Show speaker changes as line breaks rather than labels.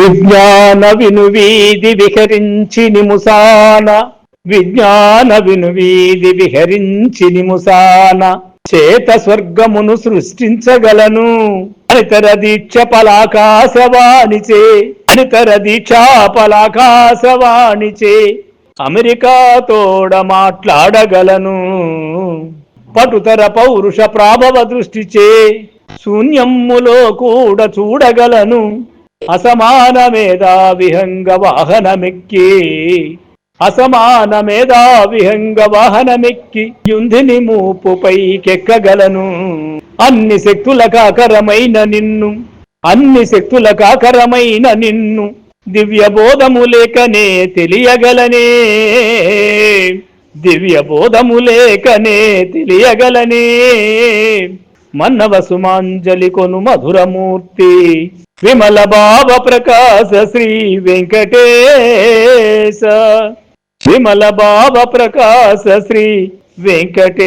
విజ్ఞాన వినువీధి విహరించి నిముసాన విజ్ఞాన వినువీధి విహరించి నిముసాన చేత స్వర్గమును సృష్టించగలను అనితర దీక్ష పలాకాశవాణిచే అనితర దీక్షా పలాకాశవాణిచే అమెరికా తోడ మాట్లాడగలను పటుతర పౌరుష ప్రాభవ దృష్టిచే శూన్యములో కూడా చూడగలను అసమాన మేధా విహంగ వాహనమెక్కి అసమాన మేధా విహంగ వాహనమెక్కి యుంధిని మూపుపై కెక్కగలను అన్ని శక్తుల కాకరమైన నిన్ను అన్ని శక్తుల కాకరమైన నిన్ను దివ్య బోధము లేకనే తెలియగలనే దివ్య బోధము లేకనే తెలియగలనే మన్నవ సుమాంజలి కొను మధురమూర్తి విమల భావ ప్రకాశ శ్రీ వెంకటేశ విమల భావ ప్రకాశ శ్రీ వెంకటేశ